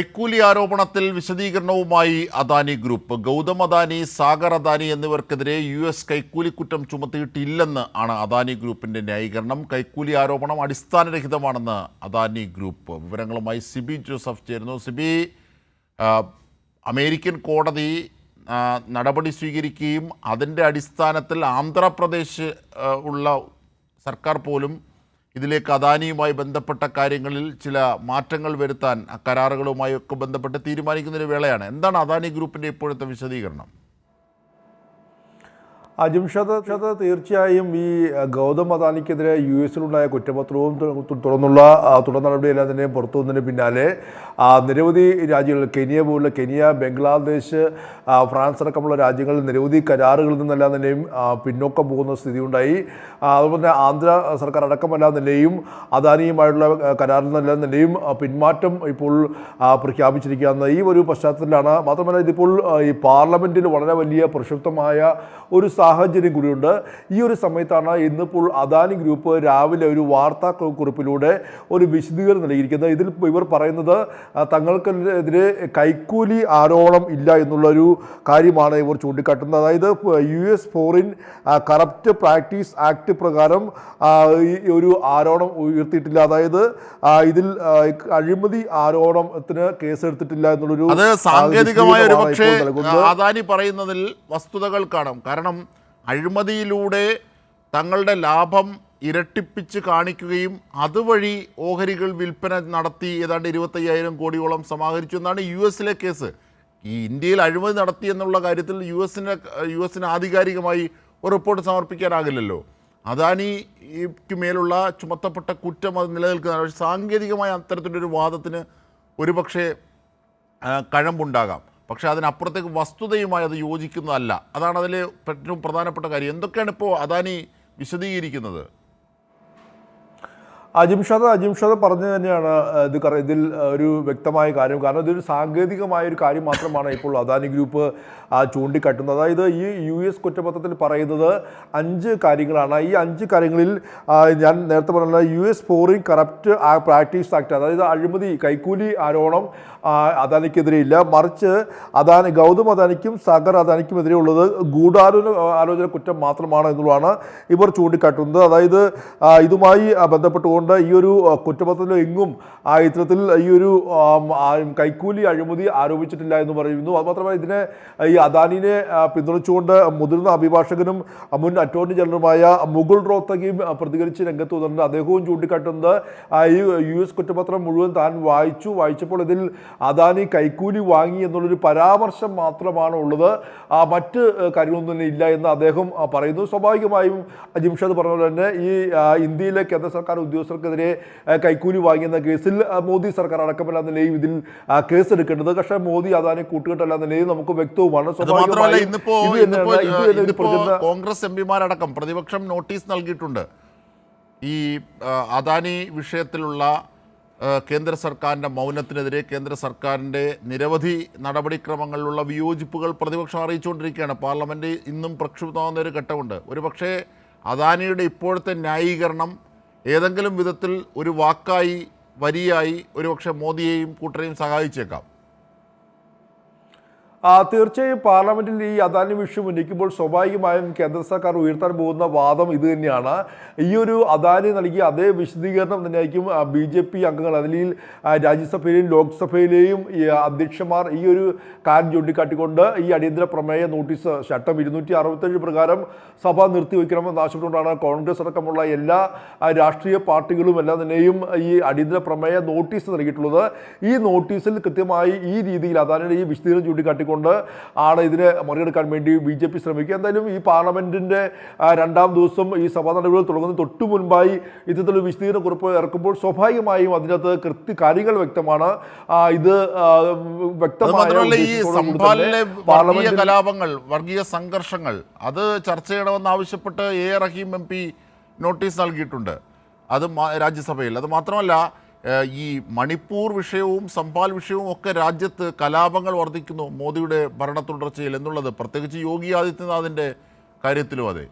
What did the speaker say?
കൈക്കൂലി ആരോപണത്തിൽ വിശദീകരണവുമായി അദാനി ഗ്രൂപ്പ്. ഗൗതം അദാനി, സാഗർ അദാനി എന്നിവർക്കെതിരെ US കൈക്കൂലിക്കുറ്റം ചുമത്തിയിട്ടില്ലെന്ന് ആണ് അദാനി ഗ്രൂപ്പിന്റെ ന്യായീകരണം. കൈക്കൂലി ആരോപണം അടിസ്ഥാനരഹിതമാണെന്ന് അദാനി ഗ്രൂപ്പ്. വിവരങ്ങളുമായി സിബി ജോസഫ് ചേരുന്നു. സിബി, അമേരിക്കൻ കോടതി നടപടി സ്വീകരിക്കുകയും അതിൻ്റെ അടിസ്ഥാനത്തിൽ ആന്ധ്രാപ്രദേശ് ഉള്ള സർക്കാർ പോലും ഇതിലേക്ക് അദാനിയുമായി ബന്ധപ്പെട്ട കാര്യങ്ങളിൽ ചില മാറ്റങ്ങൾ വരുത്താൻ കരാറുകളുമായി ഒക്കെ ബന്ധപ്പെട്ട് തീരുമാനിക്കുന്നൊരു വേളയാണ്. എന്താണ് അദാനി ഗ്രൂപ്പിൻ്റെ ഇപ്പോഴത്തെ വിശദീകരണം? അജിംഷദ് തീർച്ചയായും ഈ ഗൗതം അദാനിക്കെതിരെ US-ലുണ്ടായ കുറ്റപത്രവും തുടർ നടപടിയെല്ലാം തന്നെ പുറത്തു വന്നതിന് പിന്നാലെ നിരവധി രാജ്യങ്ങൾ, കെനിയ, ബംഗ്ലാദേശ്, ഫ്രാൻസ് അടക്കമുള്ള രാജ്യങ്ങളിൽ നിരവധി കരാറുകളിൽ നിന്നെല്ലാം തന്നെയും പിന്നോക്കം പോകുന്ന സ്ഥിതി ഉണ്ടായി. അതുപോലെ തന്നെ ആന്ധ്ര സർക്കാർ അടക്കമെല്ലാം തന്നെയും അദാനിയുമായുള്ള കരാറിൽ നിന്നെല്ലാം തന്നെയും പിന്മാറ്റം ഇപ്പോൾ പ്രഖ്യാപിച്ചിരിക്കുകയെന്ന ഈ ഒരു പശ്ചാത്തലത്തിലാണ്. മാത്രമല്ല ഇതിപ്പോൾ ഈ പാർലമെൻറ്റിൽ വളരെ വലിയ പ്രക്ഷുബ്ധമായ ഒരു സാഹചര്യം കൂടിയുണ്ട്. ഈ ഒരു സമയത്താണ് ഇന്നിപ്പോൾ അദാനി ഗ്രൂപ്പ് രാവിലെ ഒരു വാർത്താ കുറിപ്പിലൂടെ ഒരു വിശദീകരണം നൽകിയിരിക്കുന്നത്. ഇതിൽ ഇവർ പറയുന്നത് തങ്ങൾക്കെതിരെ കൈക്കൂലി ആരോപണം ഇല്ല എന്നുള്ളൊരു കാര്യമാണ് ഇവർ ചൂണ്ടിക്കാട്ടുന്നത്. അതായത് US foreign corrupt practice act പ്രകാരം ഈ ഒരു ആരോപണം ഉയർത്തിയിട്ടില്ല. അതായത് ഇതിൽ അഴിമതി ആരോപണത്തിന് കേസെടുത്തിട്ടില്ല എന്നുള്ളൊരു സാങ്കേതികമായ ഒരു പക്ഷേ അദാനി പറയുന്നതിൽ വസ്തുതകൾ കാണും. കാരണം അഴിമതിയിലൂടെ തങ്ങളുടെ ലാഭം ഇരട്ടിപ്പിച്ച് കാണിക്കുകയും അതുവഴി ഓഹരികൾ വിൽപ്പന നടത്തി ഏതാണ്ട് 25,000 കോടിയോളം സമാഹരിച്ചു എന്നാണ് US-ലെ കേസ്. ഈ ഇന്ത്യയിൽ അഴിമതി നടത്തി എന്നുള്ള കാര്യത്തിൽ യുഎസിന് ആധികാരികമായി ഒരു റിപ്പോർട്ട് സമർപ്പിക്കാനാകില്ലല്ലോ. അദാനിക്ക് മേലുള്ള ചുമത്തപ്പെട്ട കുറ്റം അത് നിലനിൽക്കുന്നതാണ്. പക്ഷേ സാങ്കേതികമായ അത്തരത്തിലൊരു വാദത്തിന് ഒരുപക്ഷെ കഴമ്പുണ്ടാകാം. പക്ഷേ അതിനപ്പുറത്തേക്ക് വസ്തുതയുമായി അത് യോജിക്കുന്നതല്ല. അതാണ് അതിലെ ഏറ്റവും പ്രധാനപ്പെട്ട കാര്യം. എന്തൊക്കെയാണ് ഇപ്പോൾ അദാനി വിശദീകരിക്കുന്നത്? അജിംഷാദ് പറഞ്ഞു തന്നെയാണ് ഇതിൽ ഒരു വ്യക്തമായ കാര്യം. കാരണം ഇതൊരു സാങ്കേതികമായൊരു കാര്യം മാത്രമാണ് ഇപ്പോൾ അദാനി ഗ്രൂപ്പ് ചൂണ്ടിക്കാട്ടുന്നത്. അതായത് ഈ US കുറ്റപത്രത്തിൽ പറയുന്നത് 5 കാര്യങ്ങളാണ്. ഈ 5 കാര്യങ്ങളിൽ ഞാൻ നേരത്തെ പറഞ്ഞ US foreign corrupt practice act, അതായത് അഴിമതി കൈക്കൂലി ആരോപണം അദാനിക്കെതിരെ ഇല്ല. മറിച്ച് ഗൗതം അദാനിക്കും സാഗർ അദാനിക്കും എതിരെയുള്ളത് ഗൂഢാലോചന കുറ്റം മാത്രമാണ് എന്നുള്ളതാണ് ഇവർ ചൂണ്ടിക്കാട്ടുന്നത്. അതായത് ഇതുമായി ബന്ധപ്പെട്ടുകൊണ്ട് ഈ ഒരു കുറ്റപത്രത്തിൽ എങ്ങും ഇത്തരത്തിൽ ഈ ഒരു കൈക്കൂലി അഴിമതി ആരോപിച്ചിട്ടില്ല എന്ന് പറയുന്നു. അതുമാത്രമല്ല ഇതിനെ ഈ അദാനിനെ പിന്തുണച്ചുകൊണ്ട് മുതിർന്ന അഭിഭാഷകനും മുൻ അറ്റോർണി ജനറലുമായ മുകുൾ റോത്തഗിയും പ്രതികരിച്ച് രംഗത്ത് വന്നിട്ടുണ്ട്. അദ്ദേഹവും ചൂണ്ടിക്കാട്ടുന്നത് ഈ US കുറ്റപത്രം മുഴുവൻ താൻ വായിച്ചപ്പോൾ ഇതിൽ അദാനി കൈക്കൂലി വാങ്ങി എന്നുള്ളൊരു പരാമർശം മാത്രമാണ് ഉള്ളത്, മറ്റ് കാര്യങ്ങളൊന്നും തന്നെ ഇല്ല എന്ന് അദ്ദേഹം പറയുന്നു. സ്വാഭാവികമായും അജിംഷാദ് പറഞ്ഞ പോലെ തന്നെ ഈ ഇന്ത്യയിലെ കേന്ദ്ര സർക്കാർ ഉദ്യോഗസ്ഥർക്കെതിരെ കൈക്കൂലി വാങ്ങിയെന്ന കേസിൽ മോദി സർക്കാർ അടക്കമല്ല നിലയിൽ ഇതിൽ കേസെടുക്കേണ്ടത്. പക്ഷേ മോദി അദാനി കൂട്ടുകെട്ടല്ല നിലയിൽ നമുക്ക് വ്യക്തവുമാണ്. കോൺഗ്രസ് എംപിമാരടക്കം പ്രതിപക്ഷം നോട്ടീസ് നൽകിയിട്ടുണ്ട്. ഈ അദാനി വിഷയത്തിലുള്ള കേന്ദ്ര സർക്കാരിൻ്റെ മൗനത്തിനെതിരെ കേന്ദ്ര സർക്കാരിൻ്റെ നിരവധി നടപടിക്രമങ്ങളിലുള്ള വിയോജിപ്പുകൾ പ്രതിപക്ഷം അറിയിച്ചുകൊണ്ടിരിക്കുകയാണ്. പാർലമെൻറ്റ് ഇന്നും പ്രക്ഷുബ്ധമാകുന്ന ഒരു ഘട്ടമുണ്ട്. ഒരു പക്ഷേ അദാനിയുടെ ഇപ്പോഴത്തെ ന്യായീകരണം ഏതെങ്കിലും വിധത്തിൽ ഒരു വാക്കായി വരിയായി ഒരുപക്ഷെ മോദിയെയും കൂട്ടരെയും സഹായിച്ചേക്കാം. തീർച്ചയായും പാർലമെന്റിൽ ഈ അദാനി വിഷയം ഉന്നയിക്കുമ്പോൾ സ്വാഭാവികമായും കേന്ദ്ര സർക്കാർ ഉയർത്താൻ പോകുന്ന വാദം ഇത് തന്നെയാണ്. ഈ ഒരു അദാനി നൽകിയ അതേ വിശദീകരണം തന്നെയായിരിക്കും BJP അംഗങ്ങൾ, അതിൽ രാജ്യസഭയിലെയും ലോക്സഭയിലെയും അധ്യക്ഷന്മാർ ഈ ഒരു കാര്യം ചൂണ്ടിക്കാട്ടിക്കൊണ്ട് ഈ അടിയന്തര പ്രമേയ നോട്ടീസ് ചട്ടം 267 പ്രകാരം സഭ നിർത്തിവെക്കണമെന്ന് ആവശ്യപ്പെട്ടുകൊണ്ടാണ് കോൺഗ്രസ് അടക്കമുള്ള എല്ലാ രാഷ്ട്രീയ പാർട്ടികളും എല്ലാം തന്നെയും ഈ അടിയന്തര പ്രമേയ നോട്ടീസ് നൽകിയിട്ടുള്ളത്. ഈ നോട്ടീസിൽ കൃത്യമായി ഈ രീതിയിൽ അദാനിയുടെ ഈ വിശദീകരണം ചൂണ്ടിക്കാട്ടി ആണ് ഇതിനെ മറികടക്കാൻ വേണ്ടി BJP ശ്രമിക്കുക. എന്തായാലും ഈ പാർലമെന്റിന്റെ 2ാം ദിവസം ഈ സഭാ നടപടികൾ തുടങ്ങുന്ന തൊട്ടു മുൻപായി ഇത്തരത്തിലുള്ള വിശദീകരണ കുറിപ്പ് ഇറക്കുമ്പോൾ സ്വാഭാവികമായും അതിനകത്ത് കാര്യങ്ങൾ വ്യക്തമാണ്. ഇത് വ്യക്തമായ കലാപങ്ങൾ, വർഗീയ സംഘർഷങ്ങൾ അത് ചർച്ച ചെയ്യണമെന്നാവശ്യപ്പെട്ട് റഹീം MP നോട്ടീസ് നൽകിയിട്ടുണ്ട്. അത് രാജ്യസഭയിൽ. അത് മാത്രമല്ല ഈ മണിപ്പൂർ വിഷയവും സംഭാൽ വിഷയവും ഒക്കെ രാജ്യത്ത് കലാപങ്ങൾ വർദ്ധിക്കുന്നു മോദിയുടെ ഭരണ തുടർച്ചയിൽ എന്നുള്ളത് പ്രത്യേകിച്ച് യോഗി ആദിത്യനാഥിൻ്റെ കാര്യത്തിലും അതെ.